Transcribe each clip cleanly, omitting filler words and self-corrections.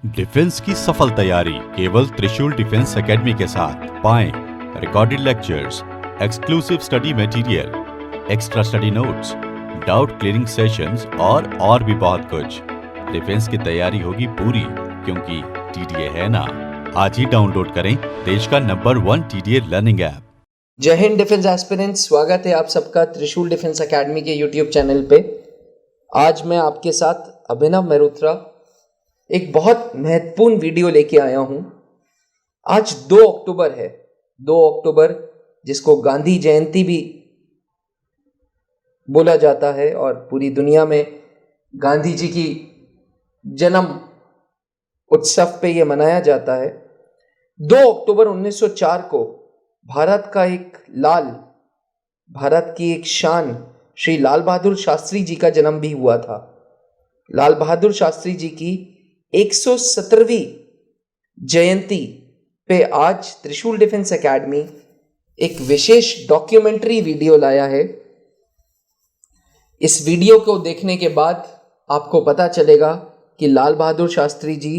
Defence की सफल तैयारी केवल त्रिशूल डिफेंस एकेडमी के साथ पाएं recorded lectures, exclusive study material, extra study notes, doubt clearing sessions और भी बहुत कुछ। डिफेंस की तैयारी होगी पूरी क्योंकि टीडीए है ना। आज ही डाउनलोड करें देश का नंबर 1 टीडीए लर्निंग ऐप। जय हिंद डिफेंस एस्पिरेंट्स, स्वागत है आप सबका त्रिशूल डिफेंस एकेडमी के यूट्यूब चैनल पे। आज मैं आपके साथ अभिनव मेहरोत्रा एक बहुत महत्वपूर्ण वीडियो लेके आया हूं। आज 2 अक्टूबर है, 2 अक्टूबर जिसको गांधी जयंती भी बोला जाता है और पूरी दुनिया में गांधी जी की जन्म उत्सव पे ये मनाया जाता है। 2 अक्टूबर 1904 को भारत का एक लाल, भारत की एक शान श्री लाल बहादुर शास्त्री जी का जन्म भी हुआ था। लाल बहादुर शास्त्री जी की 117वीं जयंती पे आज त्रिशूल डिफेंस एकेडमी एक विशेष डॉक्यूमेंट्री वीडियो लाया है। इस वीडियो को देखने के बाद आपको पता चलेगा कि लाल बहादुर शास्त्री जी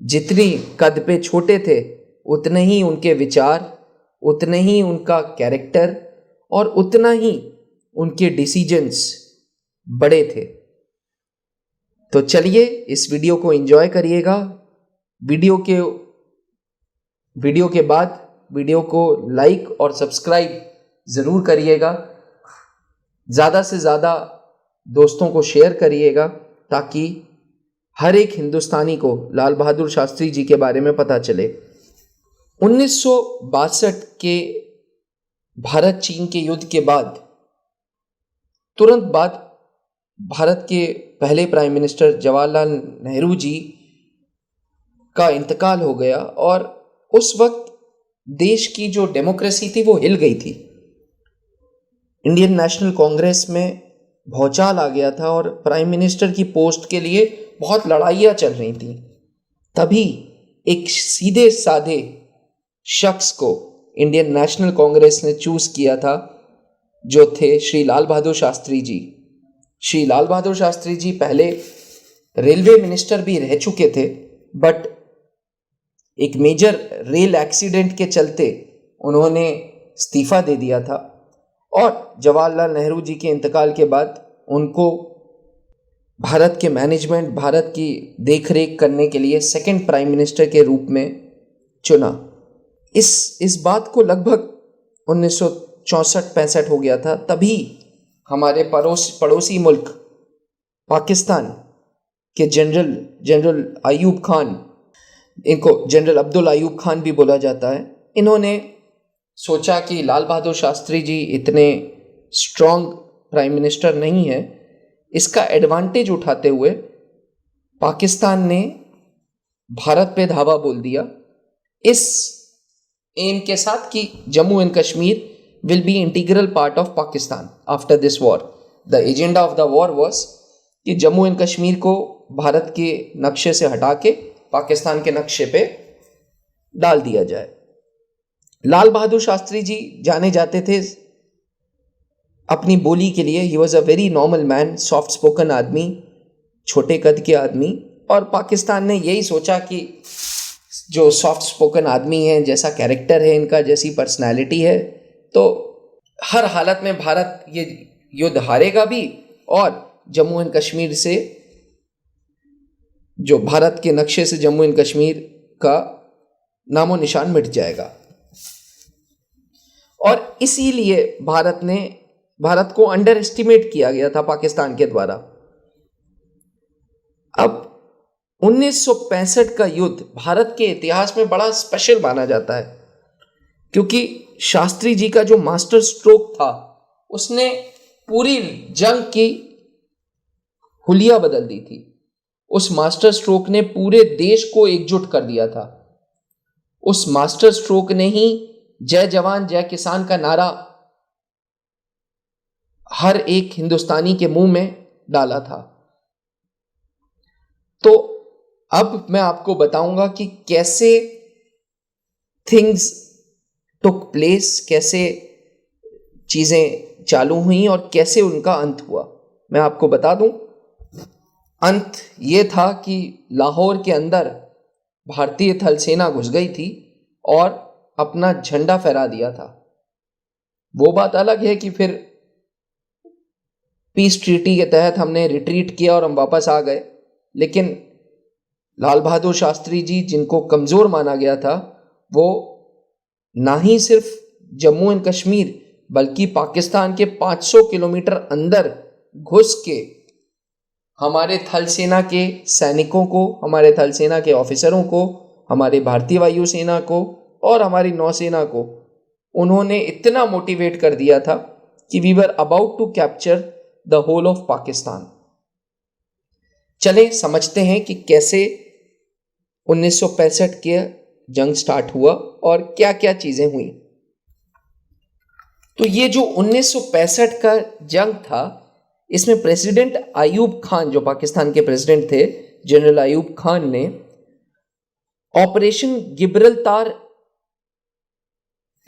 जितनी कद पे छोटे थे उतने ही उनके विचार, उतने ही उनका कैरेक्टर और उतना ही उनके डिसीजंस बड़े थे। तो चलिए इस वीडियो को एंजॉय करिएगा। वीडियो के बाद वीडियो को लाइक और सब्सक्राइब ज़रूर करिएगा। ज़्यादा से ज़्यादा दोस्तों को शेयर करिएगा ताकि हर एक हिंदुस्तानी को लाल बहादुर शास्त्री जी के बारे में पता चले। 1962 के भारत चीन के युद्ध के बाद तुरंत बाद भारत के पहले प्राइम मिनिस्टर जवाहरलाल नेहरू जी का इंतकाल हो गया और उस वक्त देश की जो डेमोक्रेसी थी वो हिल गई थी। इंडियन नेशनल कांग्रेस में भौचाल आ गया था और प्राइम मिनिस्टर की पोस्ट के लिए बहुत लड़ाइयाँ चल रही थी। तभी एक सीधे साधे शख्स को इंडियन नेशनल कांग्रेस ने चूज किया था, जो थे श्री लाल बहादुर शास्त्री जी। श्री लाल बहादुर शास्त्री जी पहले रेलवे मिनिस्टर भी रह चुके थे, बट एक मेजर रेल एक्सीडेंट के चलते उन्होंने इस्तीफा दे दिया था और जवाहरलाल नेहरू जी के इंतकाल के बाद उनको भारत के मैनेजमेंट, भारत की देखरेख करने के लिए सेकंड प्राइम मिनिस्टर के रूप में चुना। इस बात को लगभग 1964-65 हो गया था। तभी हमारे पड़ोसी मुल्क पाकिस्तान के जनरल अयूब खान, इनको जनरल अब्दुल अयूब खान भी बोला जाता है, इन्होंने सोचा कि लाल बहादुर शास्त्री जी इतने स्ट्रॉन्ग प्राइम मिनिस्टर नहीं है। इसका एडवांटेज उठाते हुए पाकिस्तान ने भारत पे धावा बोल दिया, इस एम के साथ कि Jammu and Kashmir will be integral part of Pakistan after this war. The agenda of the war was कि जम्मू एंड कश्मीर को भारत के नक्शे से हटा के पाकिस्तान के नक्शे पे डाल दिया जाए। लाल बहादुर शास्त्री जी जाने जाते थे अपनी बोली के लिए। He was a very normal man, soft spoken आदमी, छोटे कद के आदमी, और पाकिस्तान ने यही सोचा कि जो सॉफ्ट स्पोकन आदमी है, जैसा कैरेक्टर है इनका, जैसी पर्सनैलिटी है, तो हर हालत में भारत ये युद्ध हारेगा भी और जम्मू एंड कश्मीर से, जो भारत के नक्शे से जम्मू एंड कश्मीर का नामो निशान मिट जाएगा। और इसीलिए भारत को अंडर एस्टिमेट किया गया था पाकिस्तान के द्वारा। अब 1965 का युद्ध भारत के इतिहास में बड़ा स्पेशल माना जाता है क्योंकि शास्त्री जी का जो मास्टर स्ट्रोक था उसने पूरी जंग की हुलिया बदल दी थी। उस मास्टर स्ट्रोक ने पूरे देश को एकजुट कर दिया था। उस मास्टर स्ट्रोक ने ही जय जवान जय किसान का नारा हर एक हिंदुस्तानी के मुंह में डाला था। तो अब मैं आपको बताऊंगा कि कैसे थिंग्स टुक प्लेस, कैसे चीज़ें चालू हुई और कैसे उनका अंत हुआ। मैं आपको बता दूं, अंत ये था कि लाहौर के अंदर भारतीय थल सेना घुस गई थी और अपना झंडा फहरा दिया था। वो बात अलग है कि फिर पीस ट्रीटी के तहत हमने रिट्रीट किया और हम वापस आ गए, लेकिन लाल बहादुर शास्त्री जी, जिनको कमज़ोर माना गया था, वो ना ही सिर्फ जम्मू एंड कश्मीर बल्कि पाकिस्तान के 500 किलोमीटर अंदर घुस के हमारे थल सेना के सैनिकों को, हमारे थल सेना के ऑफिसरों को, हमारे भारतीय वायुसेना को और हमारी नौसेना को उन्होंने इतना मोटिवेट कर दिया था कि we were about to capture the whole of Pakistan. चले समझते हैं कि कैसे 1965 के जंग स्टार्ट हुआ और क्या क्या चीजें हुई। तो ये जो 1965 का जंग था, इसमें प्रेसिडेंट अयूब खान, जो पाकिस्तान के प्रेसिडेंट थे, जनरल अयूब खान ने ऑपरेशन गिब्रल्टार,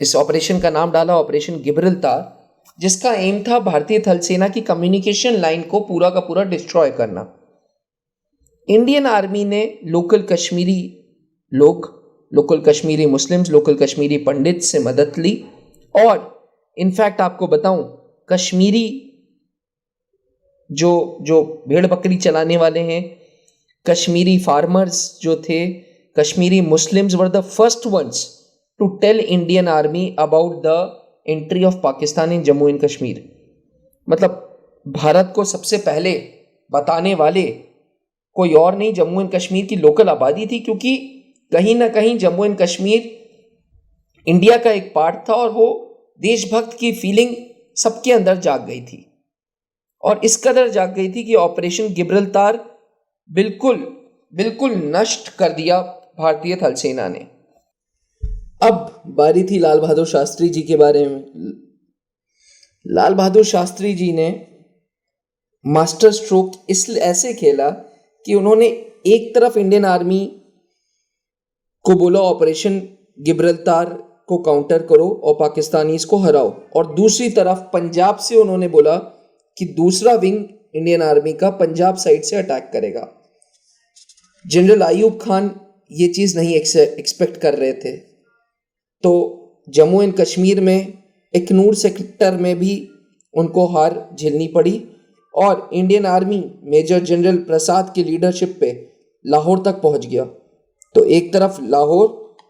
इस ऑपरेशन का नाम डाला ऑपरेशन गिब्रल्टार, जिसका एम था भारतीय थल सेना की कम्युनिकेशन लाइन को पूरा का पूरा डिस्ट्रॉय करना। इंडियन आर्मी ने लोकल कश्मीरी लोग, local Kashmiri Muslims, local Kashmiri Pandit से मदद ली और इनफैक्ट आपको बताऊं, कश्मीरी जो भेड़ बकरी चलाने वाले हैं, कश्मीरी फार्मर्स जो थे, Kashmiri Muslims were the first ones to tell Indian army about the entry of Pakistan in Jammu and Kashmir. मतलब भारत को सबसे पहले बताने वाले कोई और नहीं, जम्मू एंड कश्मीर की लोकल आबादी थी, क्योंकि कहीं ना कहीं जम्मू एंड कश्मीर इंडिया का एक पार्ट था और वो देशभक्त की फीलिंग सबके अंदर जाग गई थी। और इस कदर जाग गई थी कि ऑपरेशन गिब्रल्टार बिल्कुल बिल्कुल नष्ट कर दिया भारतीय थल सेना ने। अब बारी थी लाल बहादुर शास्त्री जी के बारे में। लाल बहादुर शास्त्री जी ने मास्टर स्ट्रोक इसलिए ऐसे खेला कि उन्होंने एक तरफ इंडियन आर्मी को बोला ऑपरेशन गिब्रल्टार को काउंटर करो और पाकिस्तानीज को हराओ, और दूसरी तरफ पंजाब से उन्होंने बोला कि दूसरा विंग इंडियन आर्मी का पंजाब साइड से अटैक करेगा। जनरल अयूब खान ये चीज़ नहीं एक्सपेक्ट कर रहे थे, तो जम्मू एंड कश्मीर में इकनूर सेक्टर में भी उनको हार झेलनी पड़ी और इंडियन आर्मी मेजर जनरल प्रसाद की लीडरशिप पे लाहौर तक पहुंच गया। तो एक तरफ लाहौर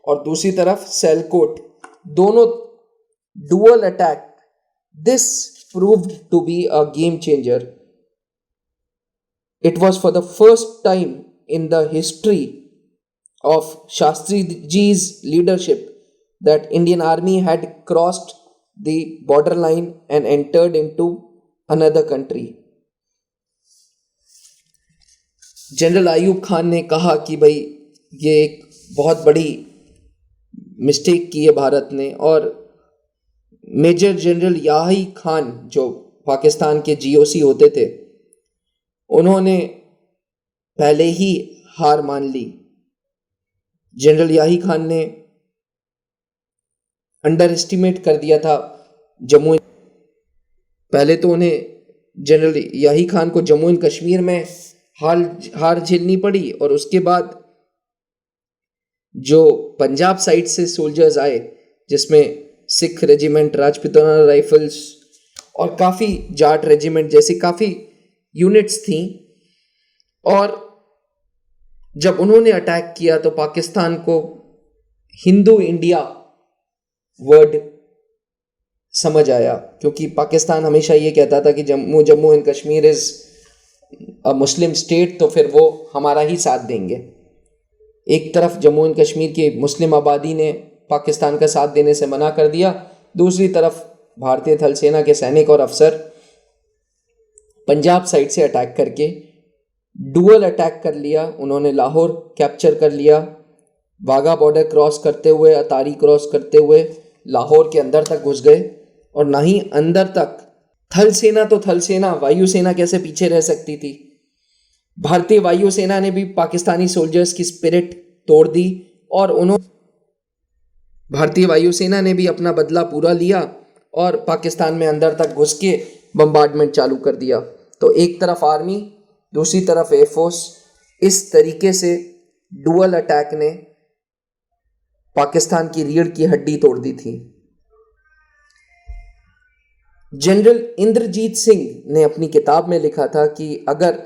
और दूसरी तरफ सियालकोट, दोनों dual attack. This proved to be a game changer. It was for the first time in the history of Shastri ji's leadership that Indian Army had crossed the borderline and entered into another country. General Ayub Khan ने कहा कि भाई ये एक बहुत बड़ी mistake की है भारत ने, और मेजर जनरल याही खान जो पाकिस्तान के जीओसी होते थे, उन्होंने पहले ही हार मान ली। जनरल याही खान ने अंडर एस्टिमेट कर दिया था जम्मू। पहले तो उन्हें जनरल याही खान को जम्मू एंड कश्मीर में हार झेलनी पड़ी, और उसके बाद जो पंजाब साइड से सोल्जर्स आए, जिसमें सिख रेजिमेंट, राजपूताना राइफल्स और काफ़ी जाट रेजिमेंट जैसी काफ़ी यूनिट्स थीं, और जब उन्होंने अटैक किया तो पाकिस्तान को हिंदू इंडिया वर्ड समझ आया, क्योंकि पाकिस्तान हमेशा ये कहता था कि Jammu and Kashmir is a Muslim state, तो फिर वो हमारा ही साथ देंगे। एक तरफ जम्मू एंड कश्मीर की मुस्लिम आबादी ने पाकिस्तान का साथ देने से मना कर दिया, दूसरी तरफ भारतीय थल सेना के सैनिक और अफसर पंजाब साइड से अटैक करके डुअल अटैक कर लिया। उन्होंने लाहौर कैप्चर कर लिया, वाघा बॉर्डर क्रॉस करते हुए, अतारी क्रॉस करते हुए लाहौर के अंदर तक घुस गए, और ना ही अंदर तक थल सेना तो थल सेना, वायुसेना कैसे पीछे रह सकती थी। भारतीय वायुसेना ने भी पाकिस्तानी सोल्जर्स की स्पिरिट तोड़ दी, और भारतीय वायुसेना ने भी अपना बदला पूरा लिया और पाकिस्तान में अंदर तक घुस के बम्बार्डमेंट चालू कर दिया। तो एक तरफ आर्मी, दूसरी तरफ एयरफोर्स, इस तरीके से डुअल अटैक ने पाकिस्तान की रीढ़ की हड्डी तोड़ दी थी। जनरल इंद्रजीत सिंह ने अपनी किताब में लिखा था कि अगर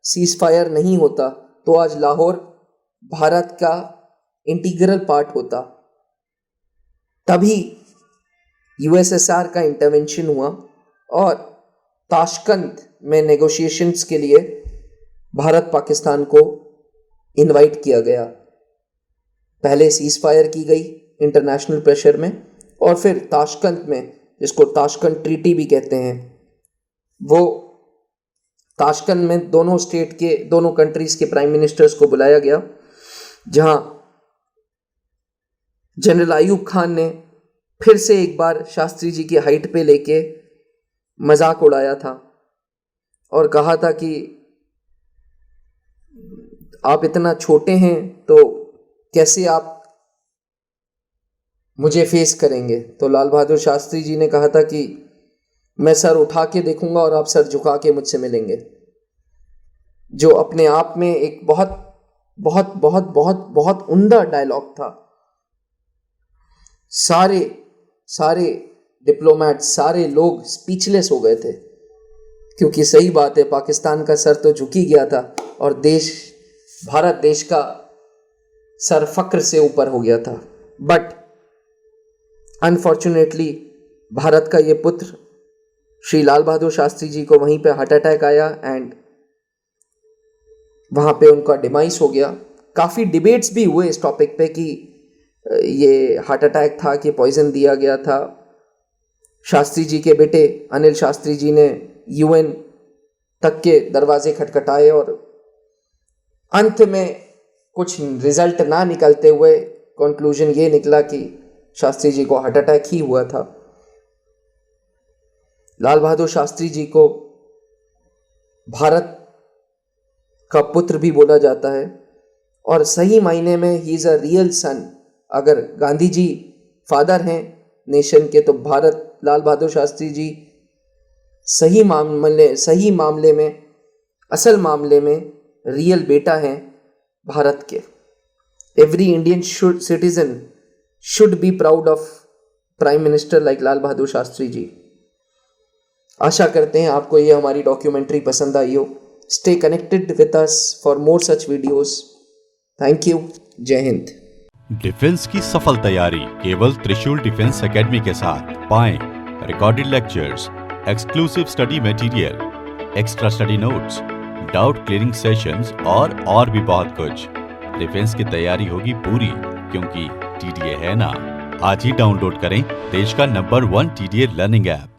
सीज फायर नहीं होता तो आज लाहौर भारत का इंटीग्रल पार्ट होता। तभी यूएसएसआर का इंटरवेंशन हुआ और ताशकंद में नेगोशिएशंस के लिए भारत पाकिस्तान को इनवाइट किया गया। पहले सीज फायर की गई इंटरनेशनल प्रेशर में, और फिर ताशकंद में, जिसको ताशकंद ट्रीटी भी कहते हैं, वो ताशकंद में दोनों स्टेट के, दोनों कंट्रीज के प्राइम मिनिस्टर्स को बुलाया गया, जहां जनरल आयूब खान ने फिर से एक बार शास्त्री जी की हाइट पे लेके मजाक उड़ाया था और कहा था कि आप इतना छोटे हैं तो कैसे आप मुझे फेस करेंगे। तो लाल बहादुर शास्त्री जी ने कहा था कि मैं सर उठा के देखूंगा और आप सर झुका के मुझसे मिलेंगे, जो अपने आप में एक बहुत बहुत बहुत बहुत बहुत उम्दा डायलॉग था। सारे डिप्लोमेट, सारे लोग स्पीचलेस हो गए थे, क्योंकि सही बात है, पाकिस्तान का सर तो झुक ही गया था और देश, भारत देश का सर फक्र से ऊपर हो गया था। बट अनफॉर्चुनेटली भारत का ये पुत्र श्री लाल बहादुर शास्त्री जी को वहीं पे हार्ट अटैक आया एंड वहाँ पे उनका डिमाइस हो गया। काफ़ी डिबेट्स भी हुए इस टॉपिक पे कि ये हार्ट अटैक था कि पॉइजन दिया गया था। शास्त्री जी के बेटे अनिल शास्त्री जी ने यूएन तक के दरवाजे खटखटाए और अंत में कुछ रिजल्ट ना निकलते हुए कंक्लूजन ये निकला कि शास्त्री जी को हार्ट अटैक ही हुआ था। लाल बहादुर शास्त्री जी को भारत का पुत्र भी बोला जाता है और सही मायने में ही इज़ अ रियल सन। अगर गांधी जी फादर हैं नेशन के, तो भारत, लाल बहादुर शास्त्री जी सही मामले में, असल मामले में रियल बेटा हैं भारत के। Every Indian citizen should be proud of prime minister like Lal Bahadur Shastri ji. आशा करते हैं आपको ये हमारी डॉक्यूमेंट्री पसंद आई हो। Stay connected with us for more such videos. Thank you. जय हिंद। डिफेंस की सफल तैयारी केवल त्रिशूल डिफेंस एकेडमी के साथ। पाएं recorded lectures, exclusive study material, extra study notes, doubt clearing sessions और भी बहुत कुछ। डिफेंस की तैयारी होगी पूरी, क्योंकि टीडीए है ना। आज ही डाउनलोड करें देश का नंबर 1 टीडीए लर्निंग ऐप।